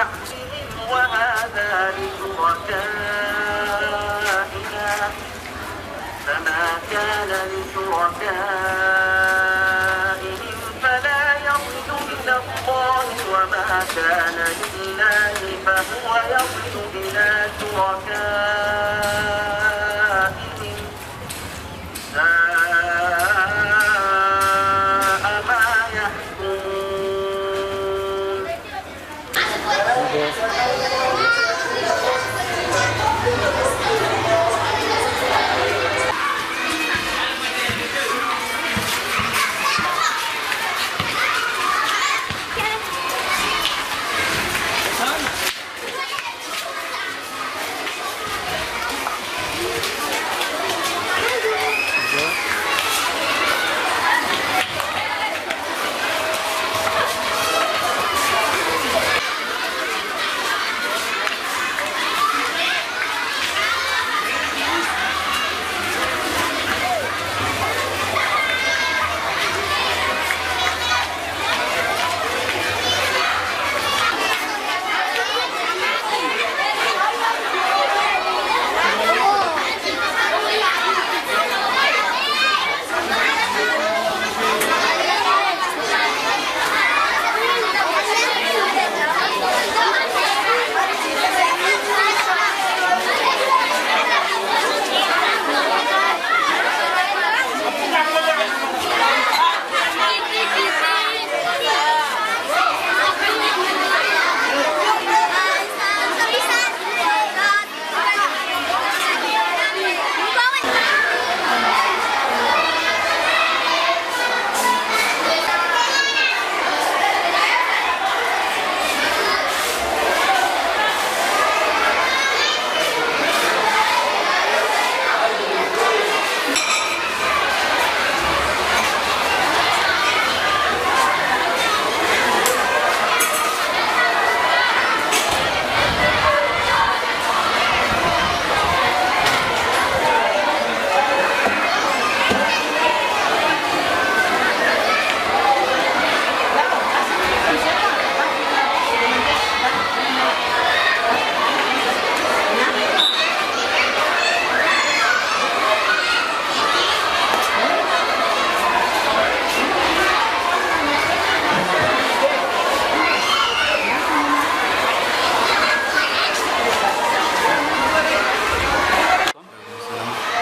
زعمهم وهذا لشركائنا فما كان لشركائهم فلا يصل إلى الله وما كان لله فهو يصل إلى شركائهم ساء ما يحكمون.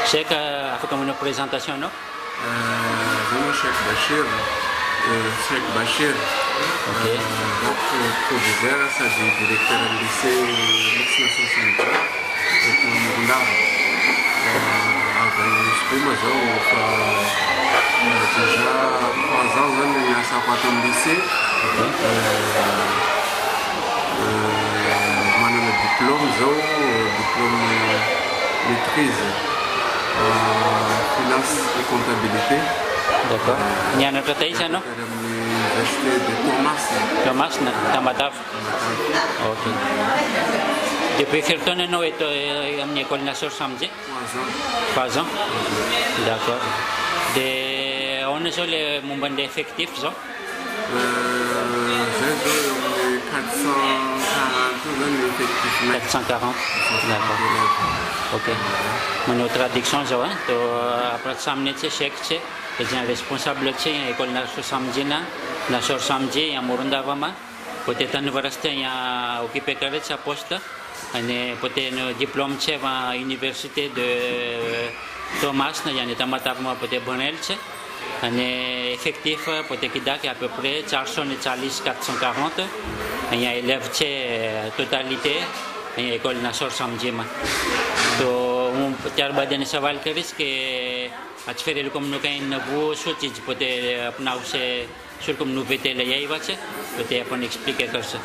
Sheikh, afaka manao présentation anao? Zany Cheikh Bachir, Cheikh Bachir. Ok. Donc proviseur sady directeur du lycée Médecine Sociale eto Morondava. Avy Sprima zao fa déjà 3 ans zany niasako ato amin'ny lycée. Manana diplôme zao, diplôme maîtrise. Finance et comptabilité. D'accord. Nianatra taiza anao? L'université de Thomas. Thomas na Tamatave. Ok. Depuis quel temps anao eto amin'ny école Nasor Samdji? 3 ans. D'accord. De ahoana zao le momba ny effectif zao? Zay zao 440 zany effectif. 440. D'accord. Ok. Manao traduction zao to apratsy tsy Cheikh tsy dia responsable tsy école Nasor Samdji na Nasor Samdji à Morondava ma peut-être université ya occupé karetsy poste ani peut-être diplôme tsy à université de Thomas na yani Tamatave ma peut-être Bonelce ani effectif peut-être kidak à peu près 440 il y a élèves tsy totalité école Nasor Samdji ma to tiarbadany saval karis ke atferelo comme kain navo sotti peut-être apnao se sur comme nouveauté la yaiva che peut-être on expliquer comme ça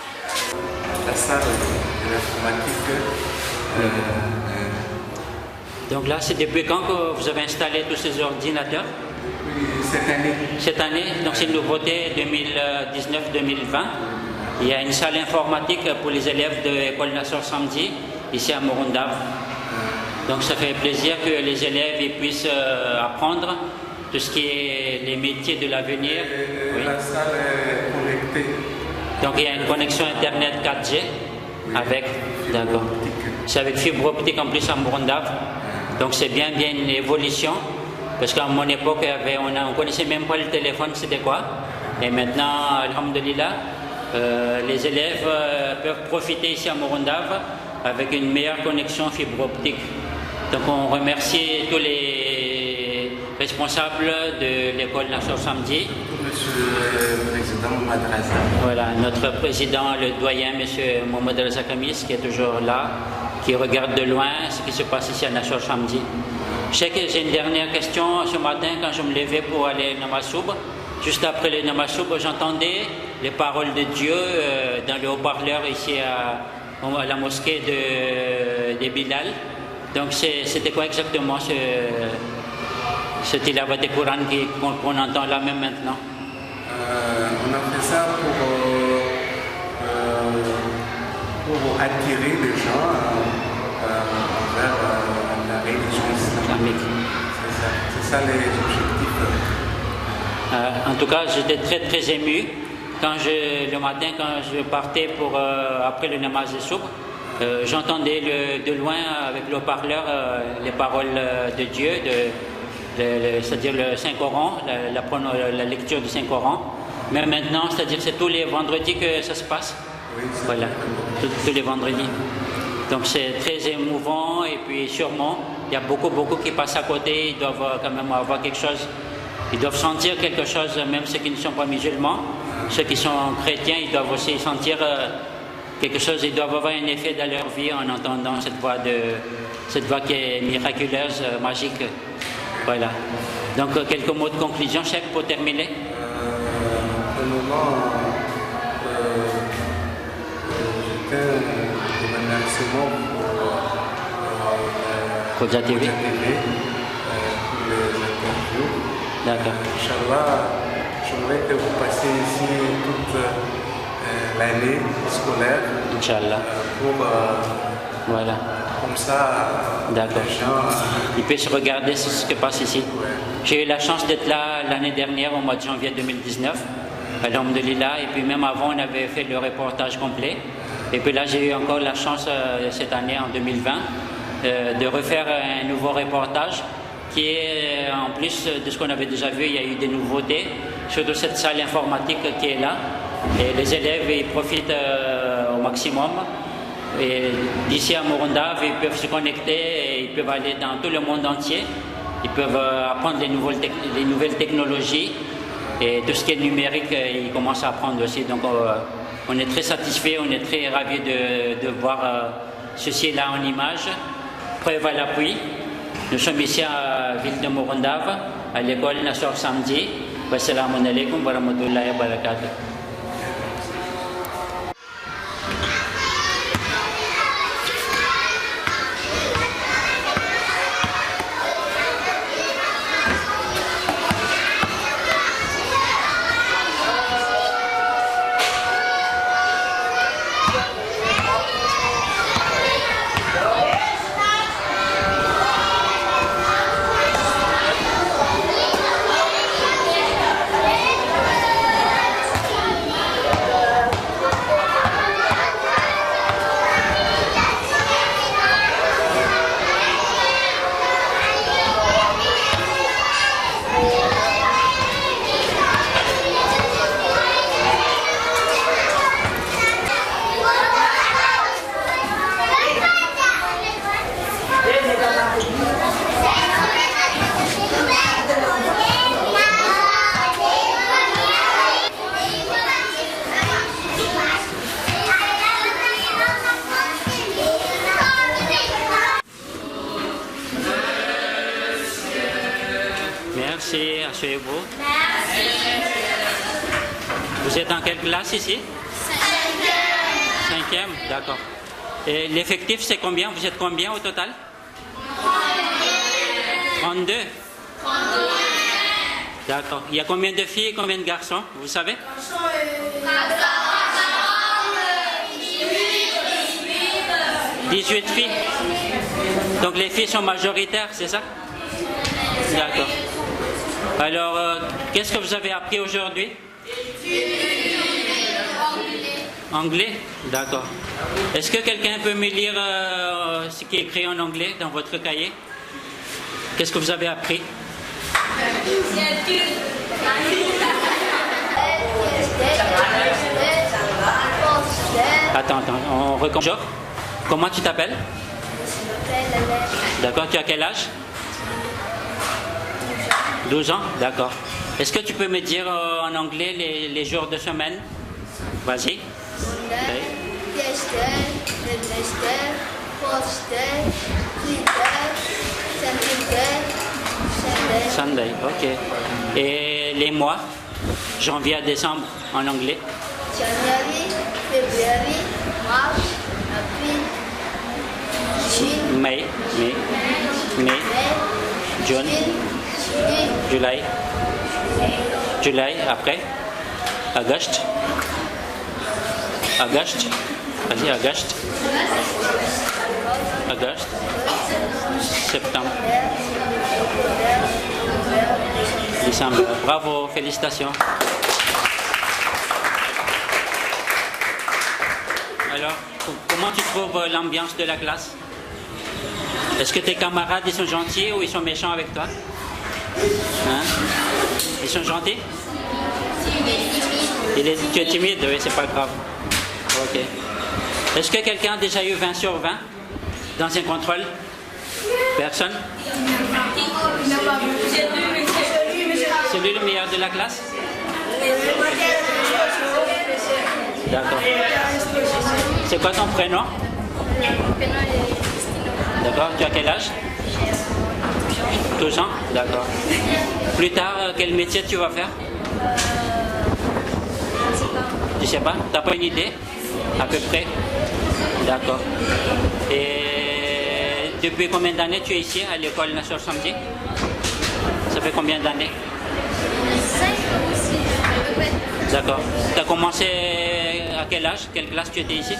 La salle de l'informatique. donc là c'est depuis quand que vous avez installé tous ces ordinateurs? Cette année. Cette année, donc c'est une nouveauté 2019-2020. Il y a une salle informatique pour les élèves de l'école Nasor Samdji ici à Morondava. Donc ça fait plaisir que les élèves puissent apprendre tout ce qui est les métiers de l'avenir. Oui. La salle est connectée Donc il y a une connexion Internet 4G avec, d'accord. C'est avec fibre optique en plus à Morondave. Donc c'est bien une évolution. Parce qu'à mon époque, on ne connaissait même pas le téléphone, c'était quoi. Et maintenant, alhamdoulilah, les élèves peuvent profiter ici à Morondave avec une meilleure connexion fibre optique. Donc on remercie tous les responsables de l'école Nassour Samdi. Monsieur le Président Mohamed Raza. Voilà, notre président, le doyen, Monsieur Mohamed Raza Kamis, qui est toujours là, qui regarde de loin ce qui se passe ici à Nassour Samdi. Je sais que j'ai une dernière question. Ce matin, quand je me levais pour aller au Namasoub, juste après le Namasoub, j'entendais les paroles de Dieu dans le haut-parleur ici à la mosquée de Bilal. Donc c'était quoi exactement ce tilavat de Coran qu'on entend là même maintenant? On a fait ça pour attirer les gens vers la religion islamique. C'est ça les objectifs. En tout cas, j'étais très ému le matin quand je partais après le namaz de soub. J'entendais de loin avec le haut-parleur les paroles de Dieu, c'est-à-dire le Saint-Coran, la lecture du Saint-Coran. Mais maintenant, c'est-à-dire c'est tous les vendredis que ça se passe. Oui, voilà, tous les vendredis. Donc c'est très émouvant et puis sûrement, il y a beaucoup qui passent à côté, ils doivent quand même avoir quelque chose, ils doivent sentir quelque chose, même ceux qui ne sont pas musulmans, ceux qui sont chrétiens, ils doivent aussi sentir quelque chose, ils doivent avoir un effet dans leur vie en entendant cette voix qui est miraculeuse, magique. Voilà. Donc quelques mots de conclusion, chef, pour terminer. Pour le moment, j'étais un remerciement pour Kodja TV. pour les interviews. D'accord. Inch'Allah, j'aimerais que vous passiez ici toute l'année scolaire. Inch'Allah. Voilà. Comme ça, d'accord. Les gens... Ils puissent regarder ce qui passe ici. Ouais. J'ai eu la chance d'être là l'année dernière, au mois de janvier 2019. Alhamdulillah. Et puis même avant, on avait fait le reportage complet. Et puis là, j'ai eu encore la chance cette année, en 2020, de refaire un nouveau reportage qui est, en plus de ce qu'on avait déjà vu, il y a eu des nouveautés, surtout cette salle informatique qui est là. Et les élèves, ils profitent au maximum. Et d'ici à Morondave, ils peuvent se connecter et ils peuvent aller dans tout le monde entier. Ils peuvent apprendre les nouvelles technologies et tout ce qui est numérique, ils commencent à apprendre aussi. Donc on est très satisfait, on est très ravis de voir ceci là en image. Preuve à l'appui. Nous sommes ici à la ville de Morondave, à l'école Nassour Samdi. Wassalamu alaikum wa rahmatullahi wa barakatuh. Merci, asseyez-vous. Vous êtes en quelle classe ici? Cinquième, d'accord. Et l'effectif, c'est combien? Vous êtes combien au total? 32. D'accord. Il y a combien de filles et combien de garçons? Vous savez? 18 filles. Donc les filles sont majoritaires, c'est ça? D'accord. Alors, qu'est-ce que vous avez appris aujourd'hui? Anglais? D'accord. Est-ce que quelqu'un peut me lire ce qui est écrit en anglais dans votre cahier? Qu'est-ce que vous avez appris? Attends, on recommence. Comment tu t'appelles? D'accord, tu as quel âge? 12 ans, d'accord. Est-ce que tu peux me dire en anglais les jours de semaine? Vas-y. Sunday, ok. Et les mois? Janvier à décembre en anglais? January, February, March, April, June, May, June, July, après? August? Vas-y, August. Septembre. Décembre. Bravo, félicitations. Alors, comment tu trouves l'ambiance de la classe? Est-ce que tes camarades ils sont gentils ou ils sont méchants avec toi? Hein? Ils sont gentils? Tu es timide? Oui, c'est pas grave. Ok. Est-ce que quelqu'un a déjà eu 20 sur 20 dans un contrôle? Personne? C'est lui le meilleur de la classe? D'accord. C'est quoi ton prénom? D'accord. Tu as quel âge? 12 ans? D'accord. Plus tard, quel métier tu vas faire? Tu sais pas? Tu n'as pas une idée? À peu près? D'accord. Et depuis combien d'années tu es ici à l'école Nassor Samedi? Ça fait combien d'années? 5 ou 6, à peu près. D'accord. Tu as commencé à quel âge? Quelle classe tu étais ici?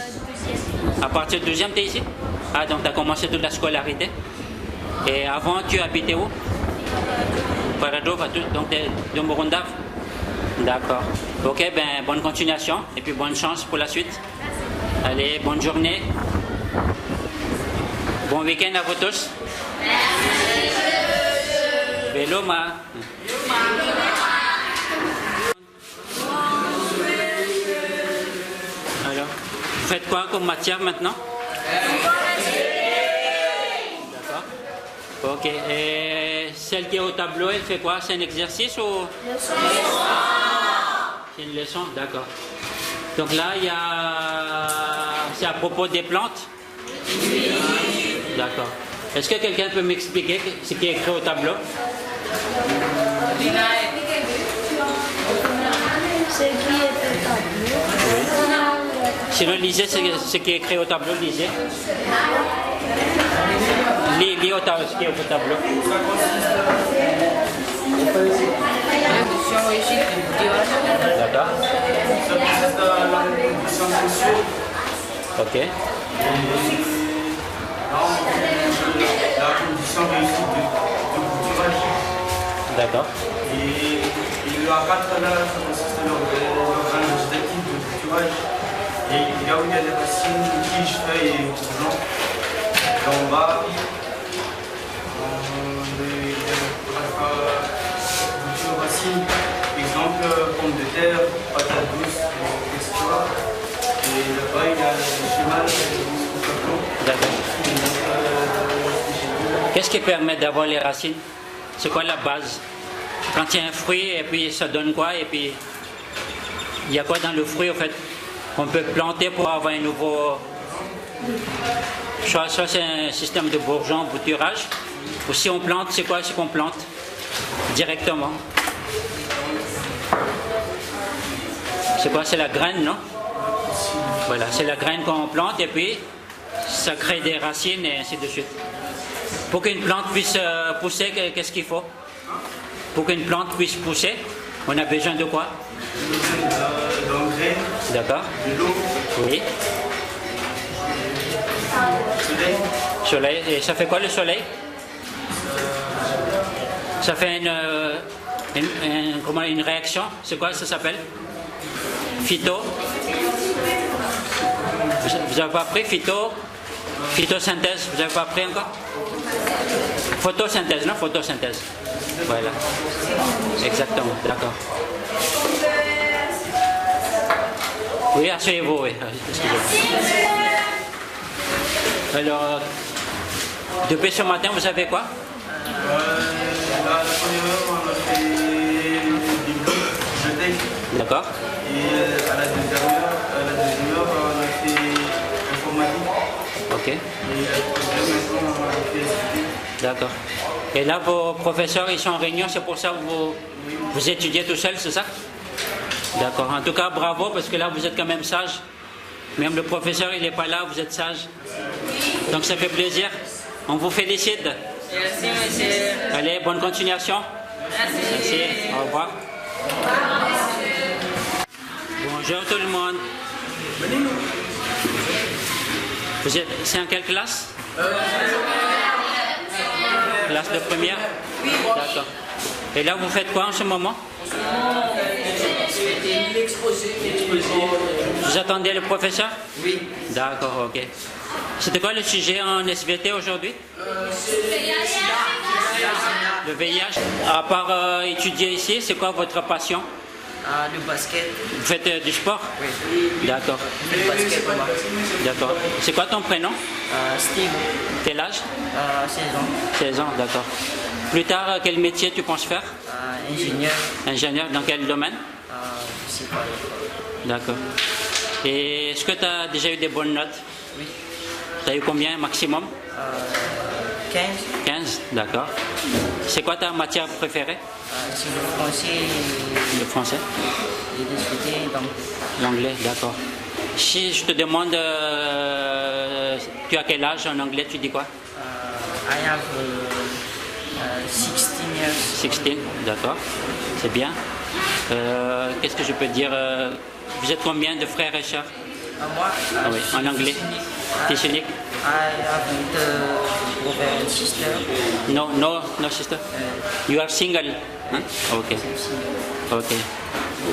À partir du 12e, tu es ici? Ah, donc tu as commencé toute la scolarité. Et avant, tu habitais où? Paradou, donc de Morondave? D'accord. Ok, ben bonne continuation et puis bonne chance pour la suite. Allez, bonne journée. Bon week-end à vous tous. Beloma. Alors, vous faites quoi comme matière maintenant? D'accord. Ok. Et celle qui est au tableau, elle fait quoi? C'est un exercice ou? C'est une leçon, d'accord. Donc là, il y a... C'est à propos des plantes? D'accord. Est-ce que quelqu'un peut m'expliquer ce qui est écrit au tableau? Ce qui est au tableau. Sinon, lisez ce qui est écrit au tableau, lisez. Lis au tableau, ce qui est au tableau. D'accord. Ok. La condition réussie de bouturage. D'accord. Et il y a 4 là, ça consiste dans l'organe végétatif de bouturage. Et là où il y a des racines, tiges, feuilles et bourgeons. Et en bas, bouture racines, exemple pommes de terre, patates douces, etc. Et là-bas, il y a le schéma au tableau. D'accord. Qu'est-ce qui permet d'avoir les racines? C'est quoi la base? Quand il y a un fruit, et puis ça donne quoi? Et puis, il y a quoi dans le fruit, en fait? On peut planter pour avoir un nouveau... Soit c'est un système de bourgeon, bouturage. Ou si on plante, c'est quoi ce qu'on plante? Directement. C'est quoi? C'est la graine, non? Voilà, c'est la graine qu'on plante et puis ça crée des racines et ainsi de suite. Pour qu'une plante puisse pousser, qu'est-ce qu'il faut? Pour qu'une plante puisse pousser, on a besoin de quoi? D'engrais, D'accord. de l'eau, Oui. soleil. Soleil. Et ça fait quoi le soleil? Ça fait une réaction. C'est quoi ça s'appelle? Vous n'avez pas appris photosynthèse, vous n'avez pas appris encore? Photosynthèse, non? Photosynthèse. Voilà. Exactement, d'accord. Oui, asseyez-vous, oui. Excusez-moi. Alors, depuis ce matin, vous savez quoi? La première heure, on a fait bibliothèque. D'accord. Et à la deuxième heure, on a fait informatique. Ok. Et à la troisième heure, on a fait SVT. D'accord. Et là, vos professeurs, ils sont en réunion, c'est pour ça que vous étudiez tout seul, c'est ça? D'accord. En tout cas, bravo, parce que là, vous êtes quand même sage. Même le professeur, il n'est pas là, vous êtes sage. Donc, ça fait plaisir. On vous félicite. Merci, monsieur. Allez, bonne continuation. Merci. Au revoir. Bonjour tout le monde. C'est en quelle classe? Classe de première? D'accord. Et là, vous faites quoi en ce moment? Vous attendez le professeur? Oui. D'accord, ok. C'était quoi le sujet en SVT aujourd'hui? Le VIH. À part étudier ici, c'est quoi votre passion? Le basket. Vous faites du sport? Oui. D'accord. Le basket, voilà. D'accord. C'est quoi ton prénom? Steve. Quel âge? 16 ans. 16 ans, d'accord. Plus tard, quel métier tu penses faire? Ingénieur. Ingénieur, dans quel domaine? Je sais pas. D'accord. Et est-ce que tu as déjà eu des bonnes notes? Oui. Tu as eu combien maximum? 15. 15, d'accord. C'est quoi ta matière préférée? C'est le français Le français? et le SVT, donc. L'anglais, d'accord. Si je te demande, tu as quel âge en anglais, tu dis quoi? I have 16 years. 16, d'accord. C'est bien. Qu'est-ce que je peux dire? Vous êtes combien de frères et sœurs? Moi, Ah oui, en anglais. Fils unique? I have brother and sister. No, sister. You are single? Huh? Okay. Okay.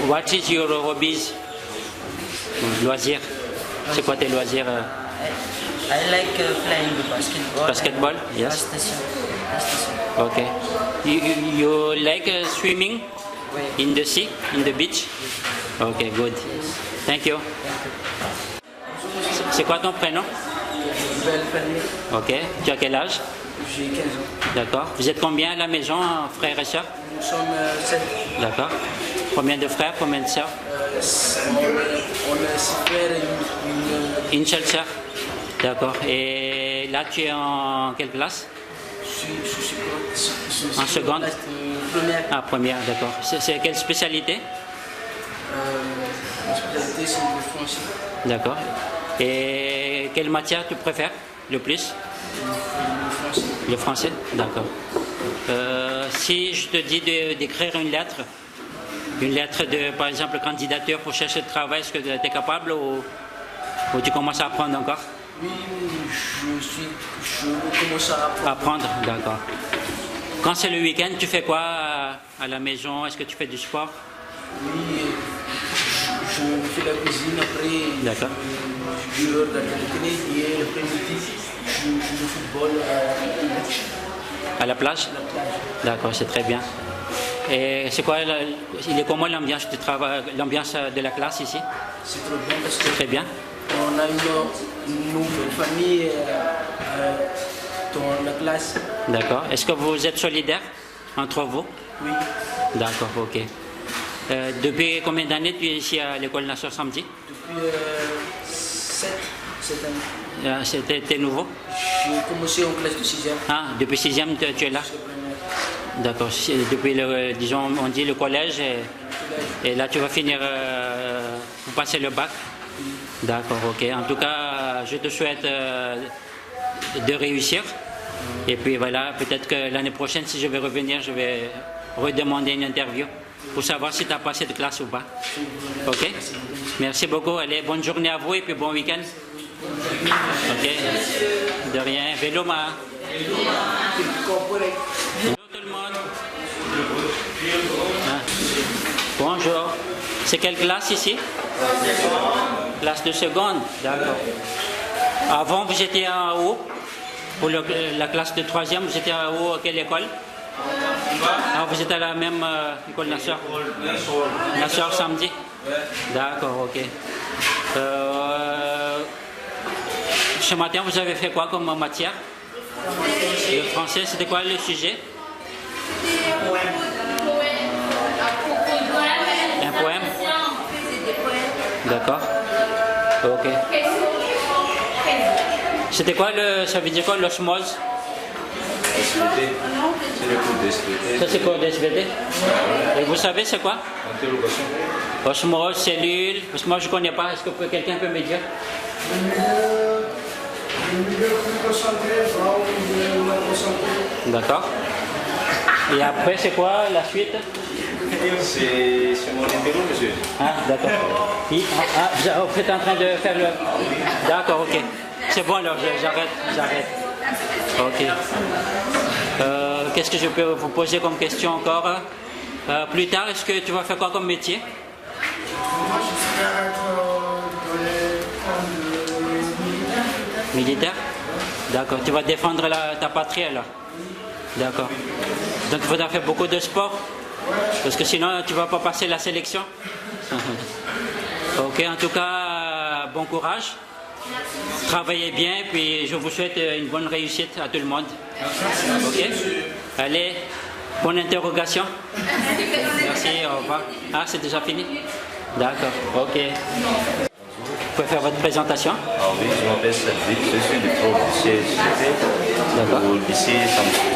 What is your hobbies? Loisirs. C'est quoi tes loisirs? I like playing the basketball. Basketball, yes. Okay. You like swimming in the sea, in the beach? Okay, good. Thank you. C'est quoi ton prénom? Ok. Tu as quel âge? J'ai 15 ans. D'accord. Vous êtes combien à la maison, frères et sœurs? Nous sommes 7. D'accord. Combien de frères, combien de sœurs? On a 6 frères et Une seule sœur. D'accord. Et là, tu es en quelle classe? En seconde? Première. Ah, première, d'accord. C'est quelle spécialité? La spécialité, c'est le français. D'accord. Et quelle matière tu préfères le plus? Le français. Le français? D'accord. Si je te dis d'écrire une lettre de, par exemple, candidature pour chercher de travail, est-ce que tu es capable ou tu commences à apprendre encore? Oui, je commence à apprendre. Apprendre, d'accord. Quand c'est le week-end, tu fais quoi à la maison? Est-ce que tu fais du sport? Oui, je fais la cuisine, après D'accord. je regarde la télé et l'après-midi, je joue au football À la plage? D'accord, c'est très bien. Et c'est quoi, il est comment l'ambiance du travail, l'ambiance de la classe ici? C'est trop bien parce C'est très bien. qu'on a une nouvelle famille dans la classe. D'accord. Est-ce que vous êtes solidaires entre vous? Oui, D'accord, ok. Depuis combien d'années tu es ici à l'école Nassau Samedi? depuis 7 années. C'était nouveau? J'ai commencé en classe de 6e. Ah, depuis 6e, tu es là? D'accord. Depuis, disons, on dit le collège, et là tu vas finir, pour passer le bac? D'accord, ok. En tout cas, je te souhaite de réussir. Et puis voilà, peut-être que l'année prochaine, si je vais revenir, je vais redemander une interview pour savoir si tu as passé de classe ou pas. Ok? Merci beaucoup. Allez, bonne journée à vous et puis bon week-end. Ok? De rien. Veloma. Bonjour tout le monde. Ah. Bonjour. C'est quelle classe ici? Classe de seconde, d'accord. Avant, vous étiez à où? Pour la classe de troisième, vous étiez à où? À quelle école? Ah, vous êtes à la même école Nassar? Nassar samedi? D'accord, ok. Ce matin, vous avez fait quoi comme matière? Le français, c'était quoi le sujet? Un poème? D'accord. Ok. C'était quoi ça veut dire quoi l'osmose? SVT. C'est le cours d'SVT. Ça c'est quoi le SVT? Et vous savez c'est quoi? Interrogation. Osmose, cellule, parce que moi je ne connais pas, est-ce que quelqu'un peut me dire? D'accord. Et après c'est quoi la suite? C'est mon numéro, monsieur. Ah, d'accord. Vous êtes en train de faire le... D'accord, ok. C'est bon alors, j'arrête. Ok. Qu'est-ce que je peux vous poser comme question encore? Plus tard, est-ce que tu vas faire quoi comme métier? Moi, j'espère être dans les camps de Militaire? D'accord. Tu vas défendre ta patrie alors? D'accord. Donc, il faudra faire beaucoup de sport? Parce que sinon, tu ne vas pas passer la sélection? Ok, en tout cas, bon courage. Travaillez bien, puis je vous souhaite une bonne réussite à tout le monde. Ok? Allez, bonne interrogation. Merci, au revoir. Ah, c'est déjà fini? D'accord, ok. Vous pouvez faire votre présentation? Ah oui, je m'appelle Cédric, je suis le prof du CSGT au lycée Samsung.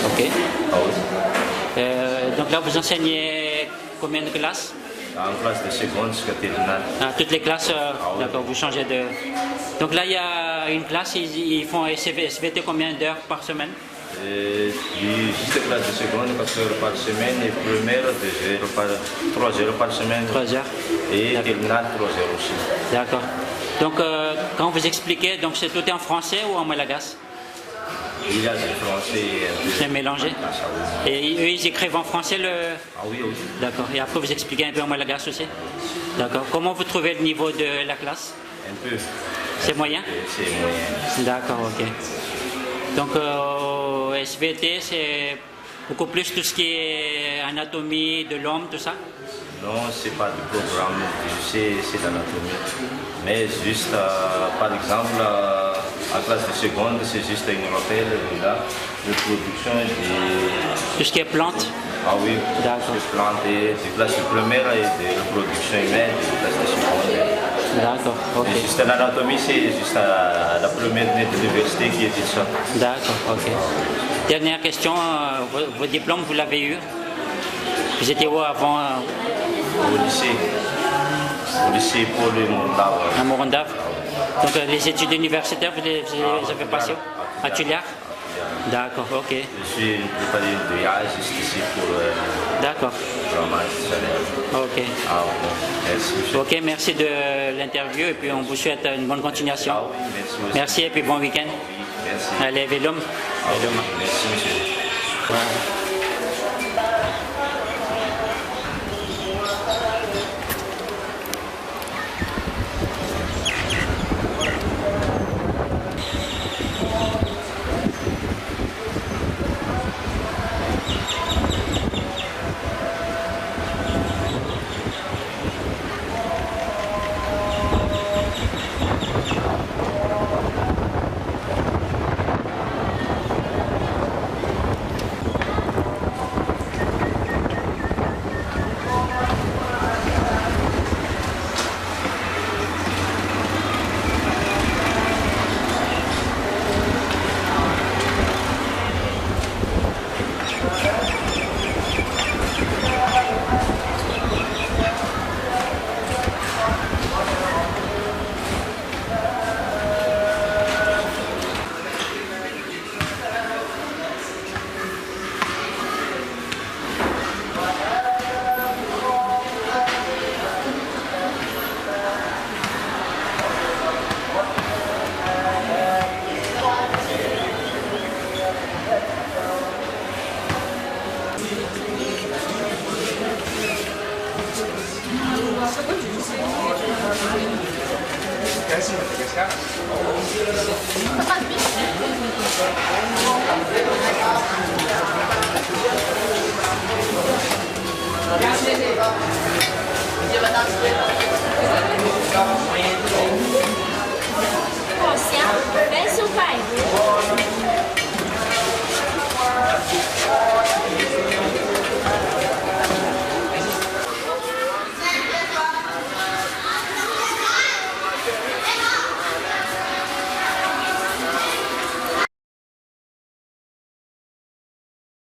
Ok. Ah oui. Donc là, vous enseignez combien de classes? En classe de seconde jusqu'à terminale. Ah, toutes les classes, oui. d'accord, vous changez de... Donc là, il y a une classe, ils font SVT combien d'heures par semaine? Juste la classe de seconde, 4 heures par semaine, et première, 3 heures par semaine. 3 heures. Et terminale, 3 heures aussi. D'accord. Donc, quand vous expliquez, donc c'est tout en français ou en malagasy? Il y a du français. C'est mélangé. Et eux, ils écrivent en français le... Ah oui, oui. D'accord. Et après, vous expliquez un peu en malagasy aussi? D'accord. Comment vous trouvez le niveau de la classe? Un peu. C'est moyen? C'est moyen. D'accord, ok. Donc, SVT, c'est beaucoup plus tout ce qui est anatomie de l'homme, tout ça? Non, c'est pas du programme, c'est l'anatomie. Mais juste, par exemple, en classe de seconde, c'est juste une rappel là, de production de... Tout ce qui est plantes? Ah oui, D'accord. de plantes, de classe de première et de reproduction humaine, de classe de seconde. D'accord, ok. Et juste l'anatomie, c'est juste la première année de l'université qui était ça. D'accord, ok. Dernière question, vos diplômes, vous l'avez eu? Vous étiez où avant? Au lycée Paul Morondave. À Morondave. Donc les études universitaires, vous les avez passées à Tuliar? D'accord, ok. Je suis préparé de voyage juste ici pour D'accord. salaire. Ok. Ah, merci. Ok, merci de l'interview et puis on vous souhaite une bonne continuation. Ah oui, merci aussi. Merci et puis bon week-end. Merci. Allez, Vélum. Ah oui, merci, monsieur. Voilà. Grazie.